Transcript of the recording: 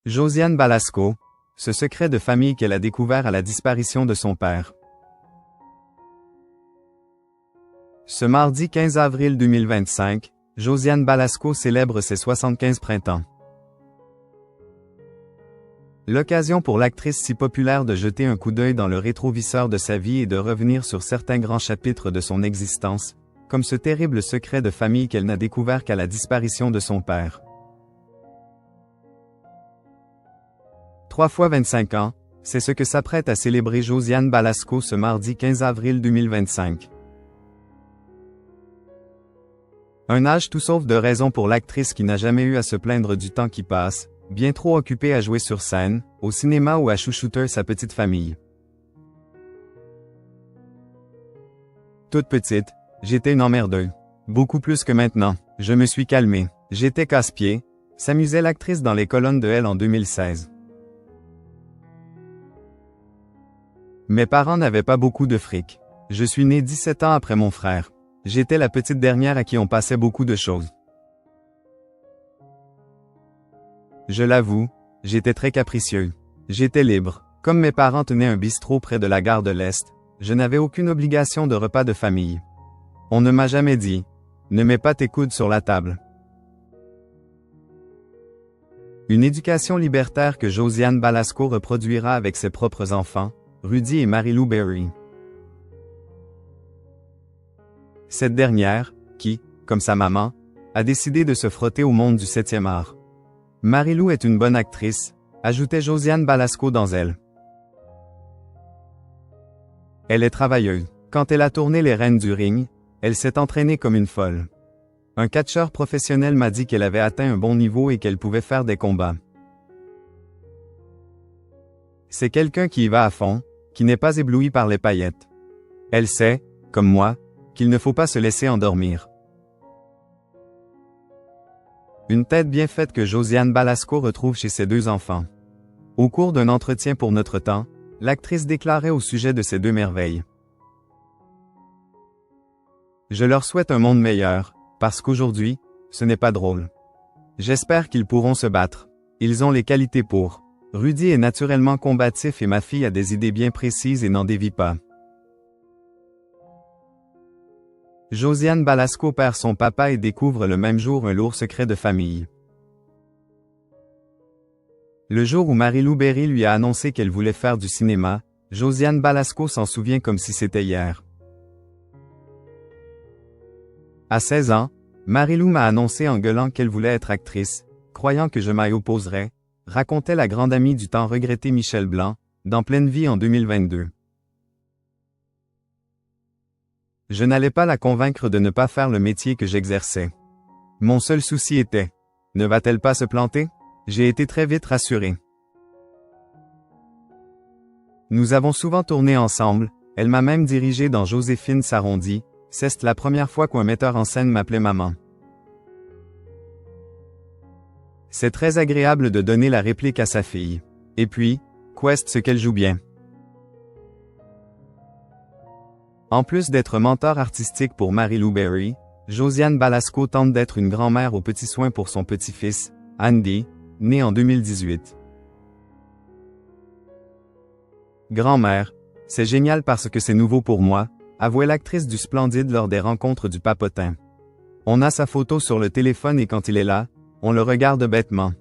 Josiane Balasco, ce secret de famille qu'elle a découvert à la disparition de son père. Ce mardi 15 avril 2025, Josiane Balasco célèbre ses 75 printemps. L'occasion pour l'actrice si populaire de jeter un coup d'œil dans le rétroviseur de sa vie et de revenir sur certains grands chapitres de son existence, comme ce terrible secret de famille qu'elle n'a découvert qu'à la disparition de son père. 3 fois 25 ans, c'est ce que s'apprête à célébrer Josiane Balasco ce mardi 15 avril 2025. Un âge tout sauf de raison pour l'actrice qui n'a jamais eu à se plaindre du temps qui passe, bien trop occupée à jouer sur scène, au cinéma ou à chouchouter sa petite famille. Toute petite, j'étais une emmerdeuse. Beaucoup plus que maintenant, je me suis calmée. J'étais casse-pied, s'amusait l'actrice dans les colonnes de Elle en 2016. Mes parents n'avaient pas beaucoup de fric. Je suis née 17 ans après mon frère. J'étais la petite dernière à qui on passait beaucoup de choses. Je l'avoue, j'étais très capricieuse. J'étais libre. Comme mes parents tenaient un bistrot près de la gare de l'Est, je n'avais aucune obligation de repas de famille. On ne m'a jamais dit « Ne mets pas tes coudes sur la table ». Une éducation libertaire que Josiane Balasco reproduira avec ses propres enfants, Rudy et Marilou Berry. Cette dernière, qui, comme sa maman, a décidé de se frotter au monde du 7e art. Marilou est une bonne actrice, ajoutait Josiane Balasco dans Elle. Elle est travailleuse. Quand elle a tourné Les Reines du Ring, elle s'est entraînée comme une folle. Un catcheur professionnel m'a dit qu'elle avait atteint un bon niveau et qu'elle pouvait faire des combats. C'est quelqu'un qui y va à fond, qui n'est pas ébloui par les paillettes. Elle sait, comme moi, qu'il ne faut pas se laisser endormir. Une tête bien faite que Josiane Balasco retrouve chez ses deux enfants. Au cours d'un entretien pour Notre Temps, l'actrice déclarait au sujet de ces deux merveilles. Je leur souhaite un monde meilleur, parce qu'aujourd'hui, ce n'est pas drôle. J'espère qu'ils pourront se battre. Ils ont les qualités pour. Rudy est naturellement combatif et ma fille a des idées bien précises et n'en dévie pas. Josiane Balasco perd son papa et découvre le même jour un lourd secret de famille. Le jour où Marilou Berry lui a annoncé qu'elle voulait faire du cinéma, Josiane Balasco s'en souvient comme si c'était hier. À 16 ans, Marilou m'a annoncé en gueulant qu'elle voulait être actrice, croyant que je m'y opposerais, racontait la grande amie du temps regrettée Michel Blanc, dans Pleine Vie en 2022. Je n'allais pas la convaincre de ne pas faire le métier que j'exerçais. Mon seul souci était, ne va-t-elle pas se planter? J'ai été très vite rassuré. Nous avons souvent tourné ensemble, elle m'a même dirigé dans Joséphine s'arrondit, c'est la première fois qu'un metteur en scène m'appelait maman. C'est très agréable de donner la réplique à sa fille. Et puis, qu'est-ce qu'elle joue bien. En plus d'être mentor artistique pour Marilou Berry, Josiane Balasco tente d'être une grand-mère aux petits soins pour son petit-fils, Andy, né en 2018. Grand-mère, c'est génial parce que c'est nouveau pour moi, avouait l'actrice du Splendide lors des rencontres du Papotin. On a sa photo sur le téléphone et quand il est là, on le regarde bêtement.